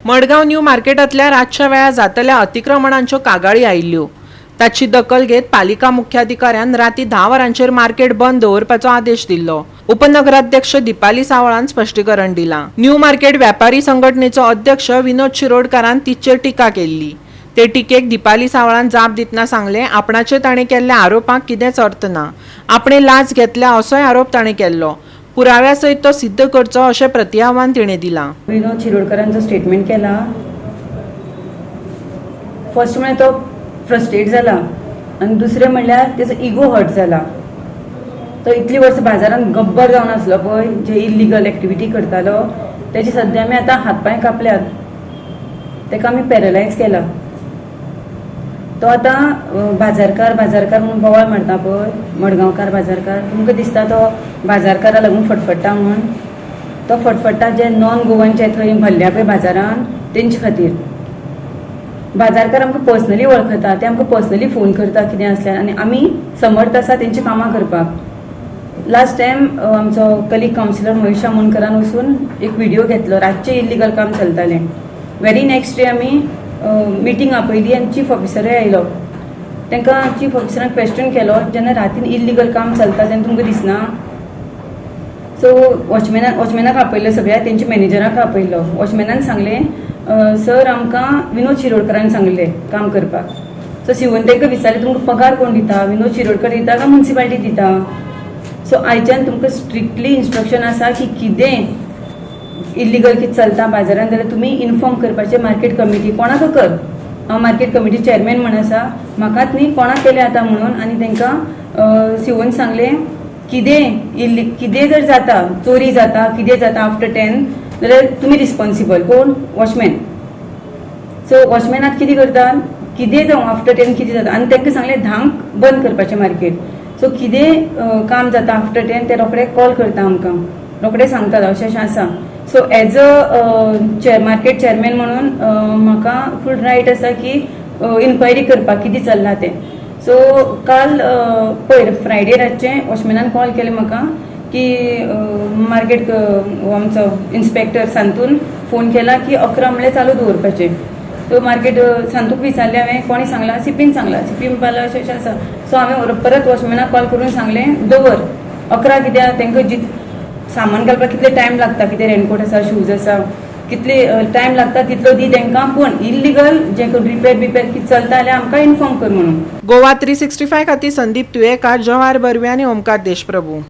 Madgaon new मार्केटातल्या रातच्या वेळा जातल्या अतिक्रमणांच्यो कागाळी आयिल्ल्यो। ताची दखल घेत पालिका मुख्याधिकाऱ्यान राती 10 वरांचेर मार्केट बंद दवरपाचो आदेश दिल्लो। उपनगराध्यक्ष दीपाली सावळान स्पष्टीकरण दिलां। न्यू मार्केट व्यापारी संघटनेचो अध्यक्ष विनोद शिरोडकारान तिचेर टिका केल्ली। ते टिकेक दीपाली सावळान जाप दितना सांगले आपणाचेर ताणें केल्ल्या आरोपांक कितेंच अर्थ ना। आपणे लाच घेतल्या असोय आरोप ताणें केल्लो। पुराव्या सयत तो सिद्ध करचो अशें प्रतिआव्हान तिणें दिलां। विनोद शिरोडकरांचो स्टेटमेंट केला। फर्स्ट म्हणल्यार तो फ्रस्ट्रेट जाला आनी दुसरें म्हणल्यार तेजो इगो हर्ट जाला। तो इतली वर्सां बाजारांत गब्बर जावन आसलो पळय, जे इल्लिगल एक्टिविटी करतालो, तेजे सद्या आमी आतां हातपांय कापल्यात, तेका आमी पॅरलायज केला। तो आतां बाजारकार म्हणून बोवाळ मारता पळय, मडगांवकार बाजारकार, तुमकां दिसता तो बाजारकारा लागून फटफडटा म्हणून? तो फटफडटा जे नॉन गोवन जे थंय भरल्या पळय बाजारान तेंचे खातीर। बाजारकार आमकां पर्सनली वळखता, ते आमकां पर्सनली फोन करता कितें आसल्यार, आनी आमी समर्थ आसा तेंची कामां करपाक। लास्ट टायम आमचो कलीग कावन्सिलर महेशा मुनकरान वचून एक व्हिडिओ घेतलो, रातचें इल्लिगल काम चलतालें। व्हेरी नेक्स्ट डे आमी मिटींग आपयली आनी चीफ ऑफिसरूय आयलो। तांकां चीफ ऑफिसरान क्वेश्चन केलो, जेन्ना रातीन इल्लिगल काम चलता तेन्ना तुमकां दिसना? सो वॉचमॅनाक आपयलो, सगळ्या तेंच्या मॅनेजराक आपयलो। वॉचमॅनान सांगलें, सर आमकां विनोद शिरोडकरान सांगलें काम करपाक। सो शिवून तांकां विचारलें, तुमकां पगार कोण दिता? विनोद शिरोडकर दिता काय म्युनिसिपालिटी दिता? सो आयच्यान तुमकां स्ट्रिक्टली इन्स्ट्रक्शन आसा की कितें इल्लिगल कितें चलता बाजारान जाल्यार तुमी इन्फॉर्म करपाचें मार्केट कमिटी। कोणाक कर? हांव मार्केट कमिटी चेअरमॅन म्हण आसा, म्हाकाच न्ही कोणाक केलें आतां म्हणून। आनी तांकां शिवून सांगलें कितें जर जाता, चोरी जाता, कितें जाता आफ्टर 10 जाल्यार तुमी रिस्पॉन्सिबल। कोण? वॉचमॅन। सो वॉचमॅन आतां कितें करतात, कितें जावं आफ्टर 10 कितें जाता, आनी तांकां सांगलें 10 बंद करपाचें मार्केट। सो कितें काम जाता आफ्टर 10 ते रोखडे कॉल करता आमकां, रोखडे सांगतात, अशें आसा। So as a market chairman म्हणून म्हाका फूल रायट आसा की इन्क्वायरी करपाक कितें चल्लां तें। सो काल पयर फ्रायडे रातचें वॉचमॅनान कॉल केलें म्हाका की मार्केट आमचो इन्स्पेक्टर सांतून फोन केला की 11 म्हणल्यार चालू दवरपाचें। तो मार्केट सांतूक विचारलें हांवें, कोणी सांगलां? सीपीन सांगलां। सीपी म्हणपाक अशें आसा। सो हांवें परत वॉचमॅनाक कॉल करून सांगलें दवर 11 कित्याक? तांकां सामान घालपाक कितले टायम लागता, कितें रेनकोट आसा, शूज आसा, कितले टायम लागता तितलो दी तांकां, पूण इल्लिगल जे रिपेर कितें चलता जाल्यार आमकां इन्फॉर्म कर म्हणून। गोवा 365 खातीर संदीप तुयेकार, जवाहर बर्वे आनी ओमकार देशप्रभू।